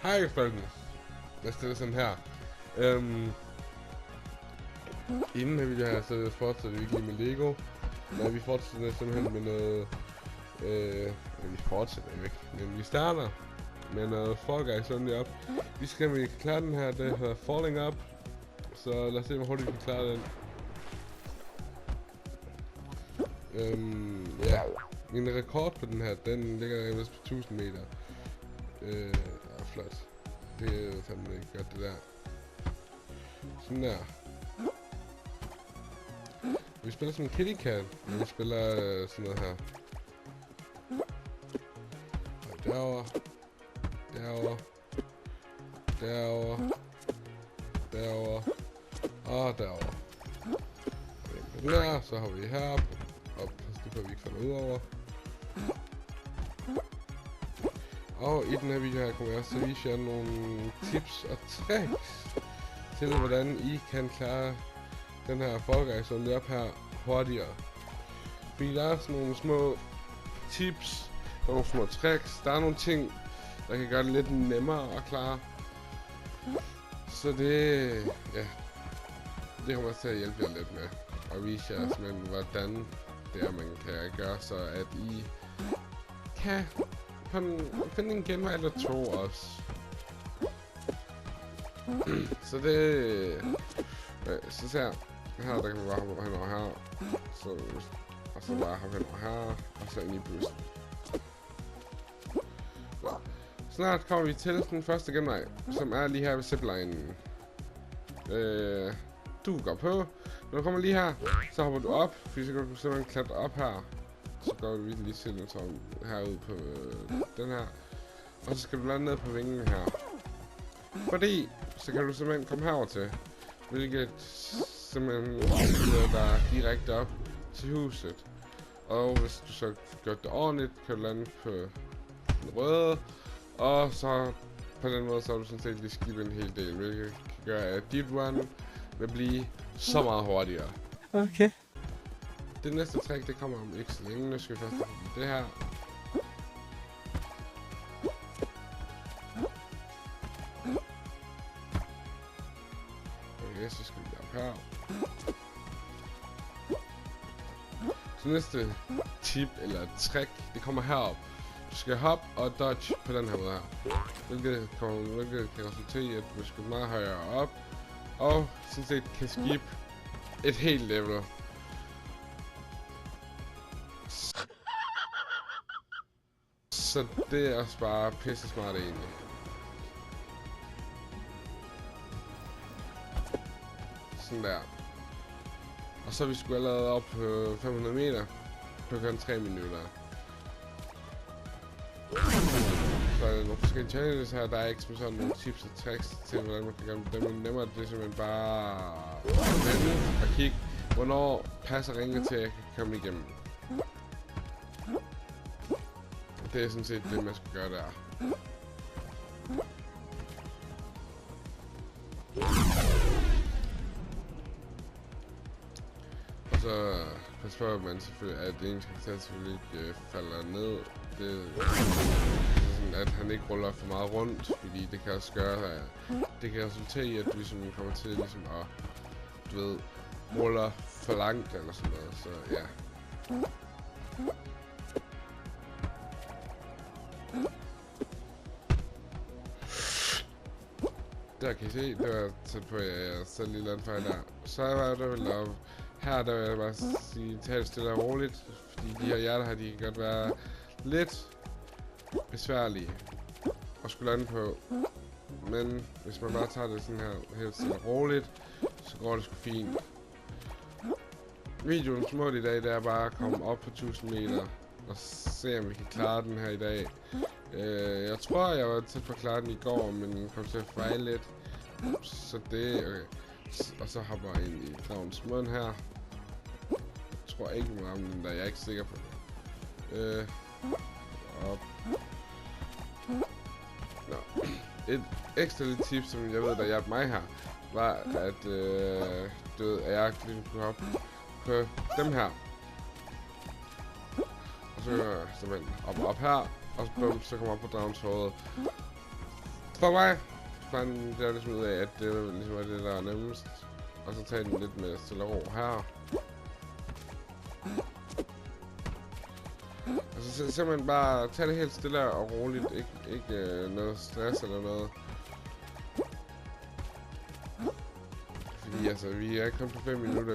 Hej folkens. Jeg stiller sådan her. Inden her video her, så fortsætter vi ikke lige med Lego. Men vi fortsætter simpelthen med noget... vi fortsætter jo ikke, men vi starter med noget Fall Guys sådan lige op. Vi skal klare den her, det hedder Falling Up. Så lad os se, hvor hurtigt vi kan klare den. Ja. Min rekord på den her, den ligger vist på 1000 meter. Flot. Det er fandme godt det der. Sådan der. Vi spiller som en kitty cat. Vi spiller sådan noget her. Og derovre. Derovre. Derovre. Derovre. Og derovre. Den der, så har vi herop. Og pas på, at vi ikke falder ud over. Og i den her video her kommer jeg også til at vise jer nogle tips og tricks til hvordan I kan klare den her Fall Guys som op her hurtigere. Fordi der er sådan nogle små tips, der er nogle små tricks, der er nogle ting, der kan gøre det lidt nemmere at klare. Så det, ja, det kommer også til at hjælpe jer lidt med og vise jer simpelthen hvordan det er man kan gøre, så at I kan finde en genvej eller to også. Så det... så ser her, der kan man bare hoppe henover her. Og så bare hoppe henover her. Og så ind i bussen. Snart kommer vi til den første genvej, som er lige her ved ziplinen. Du går på. Når du kommer lige her, så hopper du op. Fordi så kan du simpelthen klatre op her. Så går vi lige til den som herude på den her. Og så skal du lande ned på vingen her. Fordi så kan du simpelthen komme herover til. Hvilket simpelthen leder dig direkte op til huset. Og hvis du så gør det ordentligt, kan du lande på den røde. Og så på den måde så har du sådan set lige skippet en hel del. Hvilket kan gøre at dit run vil blive så meget hurtigere. Okay. Det næste trick, det kommer om ikke så længe. Nu skal vi først have det her. Okay, så skal vi op her. Så næste tip eller trick, det kommer herop. Du skal hoppe og dodge på den her måde her. Hvilket kan resultere i, at du skal meget højere op. Og sådan set kan skip et helt level. Så det er også bare pisse smart egentlig. Sådan der. Og så er vi sgu allerede op på 500 meter. På kun 3 minutter. Så er der nogle forskellige challenges her. Der er ikke sådan nogle tips og tricks til hvordan man kan gøre dem nemmere. Det er simpelthen bare vende og kigge, hvornår passer ringet til at jeg kan komme igennem. Det er sådan set det, man skal gøre der. Og så pas på, at man selvfølgelig, at det ene karakter selvfølgelig ikke falder ned. Det er sådan, at han ikke ruller for meget rundt, fordi det kan også gøre, at det kan resultere i, at du ligesom kommer til ligesom at, du ved, ruller for langt eller sådan noget. Så ja. Der kan I se, det var tæt på, at jeg selv lige lavede en fejl der. Så var der vel op. Her der vil jeg bare sige, tag det stille og roligt, fordi de her hjerter her, de kan godt være lidt besværlige at skulle lande på. Men hvis man bare tager det sådan her helt stille og roligt, så går det sgu fint. Videoens mål i dag, det er bare at komme op på 1000 meter og se om vi kan klare den her i dag. Jeg tror jeg var tæt på at klare den i går, men kom til at fejle lidt. Så det, okay. Og så hopper jeg ind i dragens mund her. Jeg tror ikke meget om den der, jeg er ikke sikker på det. Op. Nå. Et ekstra lille tip, som jeg ved, der hjalp mig her, var at, du ved, at jeg ligesom kunne hoppe på dem her. Og så simpelthen op her, og så, bum, så kommer jeg op på dragens hoved. For mig, fandt jeg ligesom ud af, at det var ligesom det, der er nemmest. Og så tage den lidt med stille og ro her. Og så simpelthen bare tage det helt stille og roligt. Ikke noget stress eller noget. Fordi altså, vi er kommet på 5 minutter.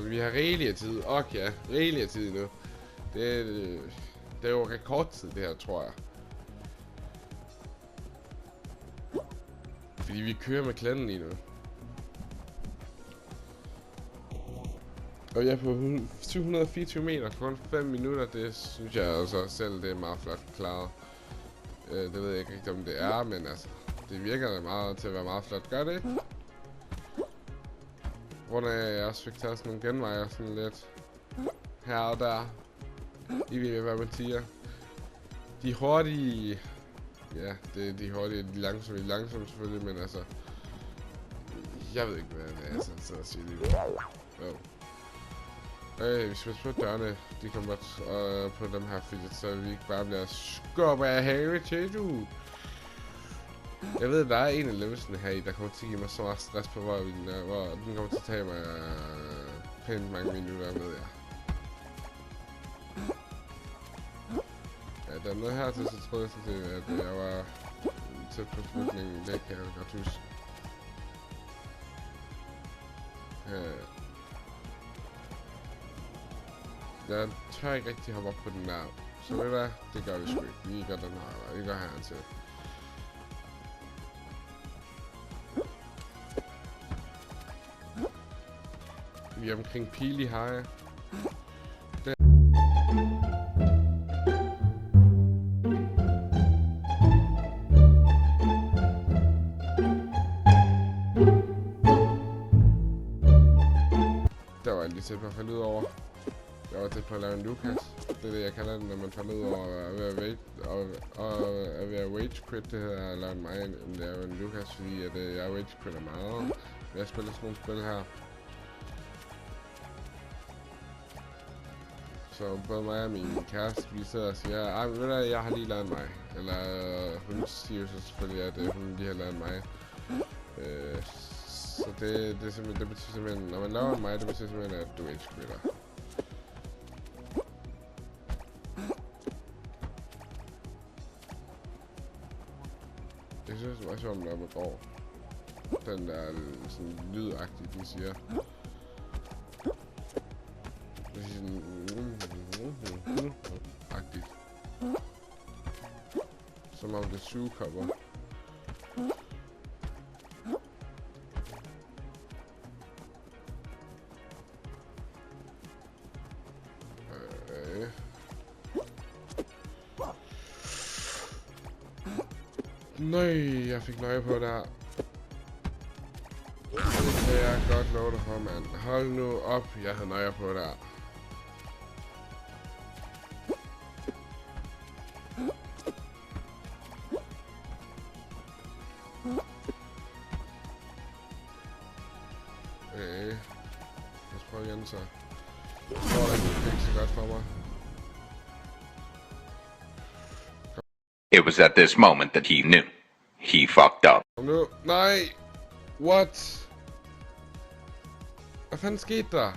Vi har rigelig af tid. Okay, rigelig af tid nu. Det er jo rekordtid, det her, tror jeg. Fordi vi kører med klannen lige nu. Og jeg er på 724 meter, kun 5 minutter, det synes jeg altså selv, det er meget flot klaret. Det ved jeg ikke rigtig om det er, men altså, det virker da meget til at være meget flot. Gør det ikke? Grund af, at jeg også fik taget sådan nogle genveje sådan lidt her og der. I ved, hvad man siger. De hurtige... Ja, det er de hurtige, de langsomme selvfølgelig, men altså... Jeg ved ikke, hvad det er, så sidder og siger lige nu. Vi skal på dørene, de kommer på dem her fidget, så vi ikke bare bliver skubbet af have til, du. Jeg ved, der er en af levelsene her i, der kommer til at give mig så meget stress på, hvor den kommer til at tage mig pænt mange minutter, ved jeg. Ja, der er noget her til, så troede jeg sådan set, at jeg var tæt på slutningen. Det kan jeg godt huske. Jeg tør ikke rigtig hoppe op på den der. Så ved du hvad? Det gør vi sgu ikke. Vi gør den her. Vi gør her til. Vi er omkring Pili High. Der var jeg lige tæt på at falde ud over. Jeg var tæt på at lave en Lucas. Det er det, jeg kalder det, når man falder ud over at være rage quit. Det hedder at lave mig en lave en Lucas, fordi at, jeg rage quitter meget. Jeg spiller sådan nogle spil her. Så både mig og min kæreste, vi sidder og siger, ej, ved du, jeg har lige lavet mig. Eller hun siger jo så selvfølgelig, at hun lige har lavet mig. Så det betyder simpelthen, når man laver mig, det betyder simpelthen, at du rage quitter. Jeg synes, det var sjovt, når man går. Den der sådan lydagtige, den siger. Det er sådan... agtigt. Som om det er sugekopper. Nej, jeg fik nøje på der. Det kan jeg godt love dig for, mand. Hold nu op, jeg havde nøje på der. Lad os prøve igen så. Jeg tror, det ikke så godt for mig. It was at this moment that he knew. He fucked up. Nu, nej! What? Hvad fanden skete der?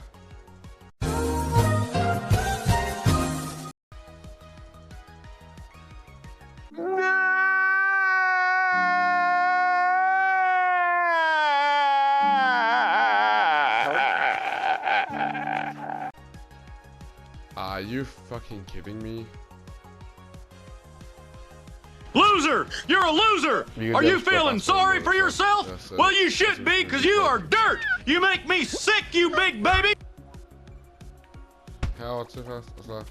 Are you fucking kidding me? Loser! You're a loser! Are you feeling sorry for yourself? Well, you should be, because you are dirt! You make me sick, you big baby! Herover til først, og så...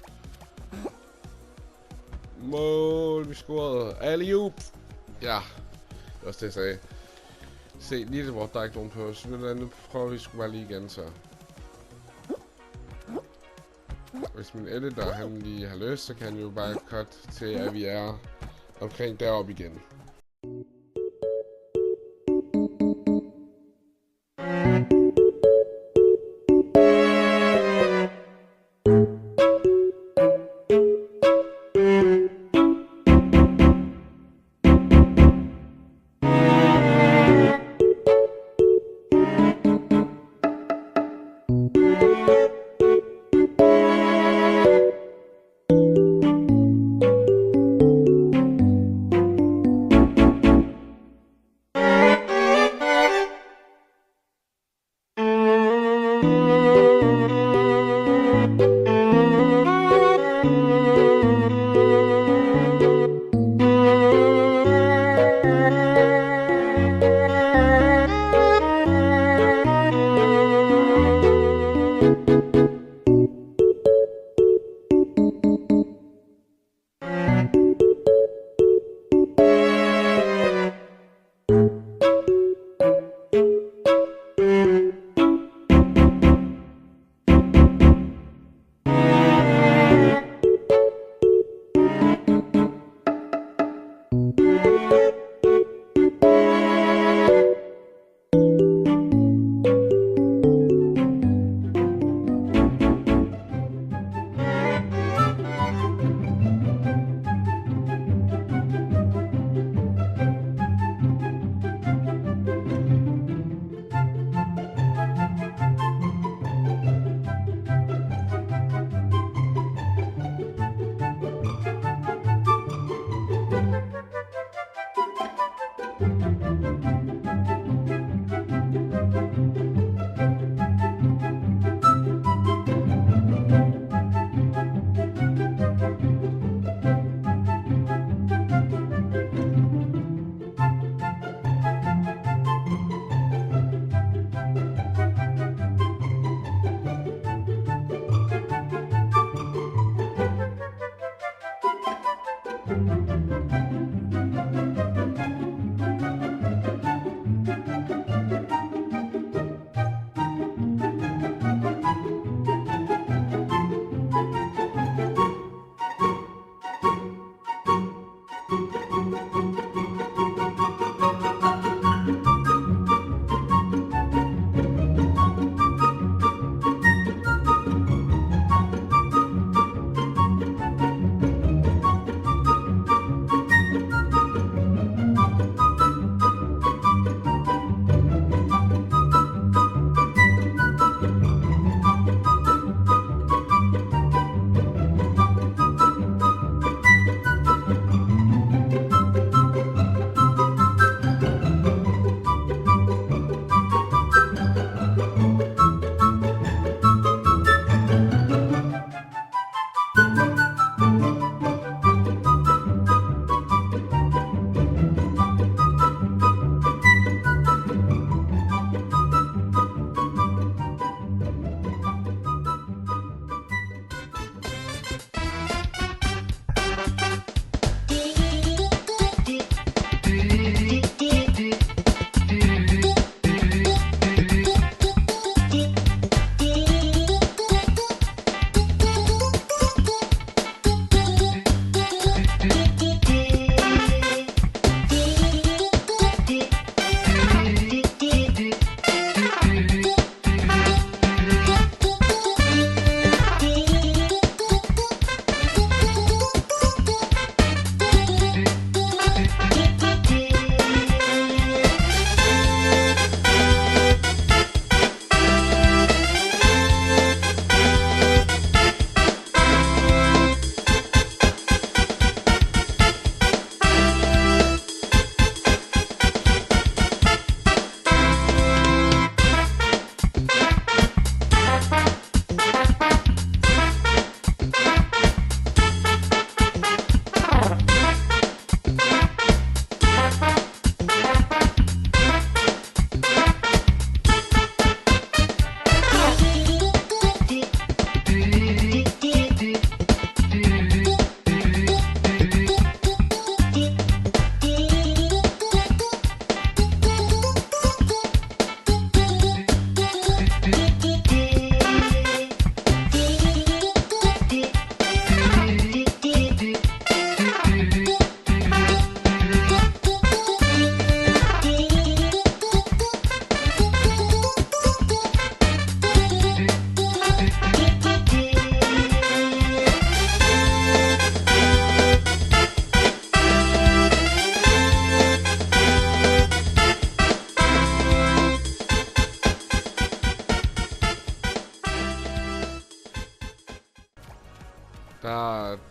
Mål, vi scorede. Alley-oop! Ja, det var også det, jeg sagde. Se, lige det, hvor der er ikke nogen på. Så nu prøver vi sgu bare lige igen, så... Hvis min editor, han lige har lyst, så kan han jo bare cut til, at vi er omkring deroppe igen.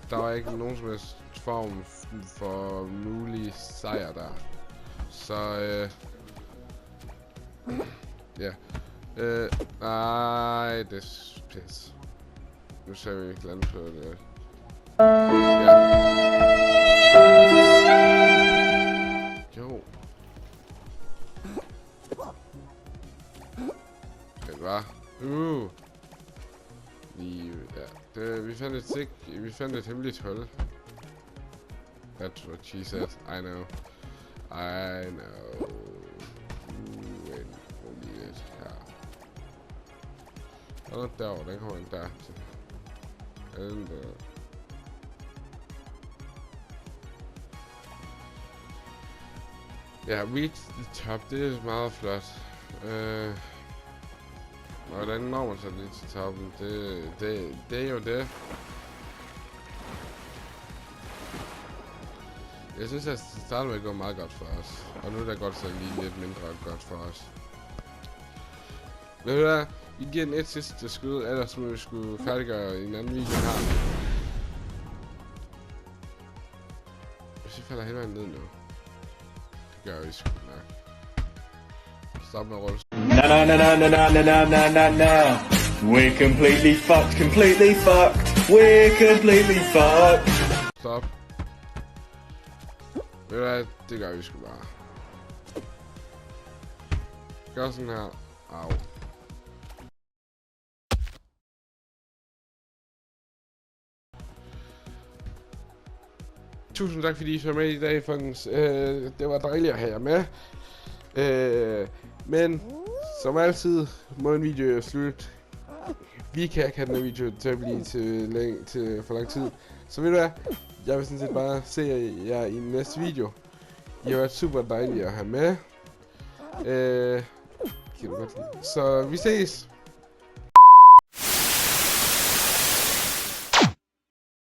Der var ikke nogen som helst form for mulig sejr der. Så ja. Nej, det er pis. Nu ser vi ikke lande på det. Ja. Jo. Det var. Lige, ja. Vi fandt et hemmeligt hul. That's what she said. I know. Wait, lidt her. Og derovre, den kommer ind der til. Den der. Ja, reach the top, det er meget flot. Hvordan når man så lige til toppen? Det er jo det. Jeg synes, at det starter med at gå meget godt for os. Og nu er det godt så lige lidt mindre godt for os. Ved du hvad? Vi giver den et sidste skud, ellers må vi skulle færdiggøre en anden video her. Hvis vi falder hele vejen ned nu. Det gør vi sgu nok. Stop med at rulle. No. We're completely fucked. We're completely fucked. Stop. Ved du hvad? Det gør vi sgu bare. Gør sådan her. Au. Tusind tak fordi I så med i dag, folkens. Det var dejligt at have jer med. Men som altid må en video slut. Vi kan ikke have den her video til at blive til for lang tid. Så ved du hvad? Jeg vil sådan set bare se jer i næste video. I har været super dejlige at have med. Kan du godt lide. Så vi ses.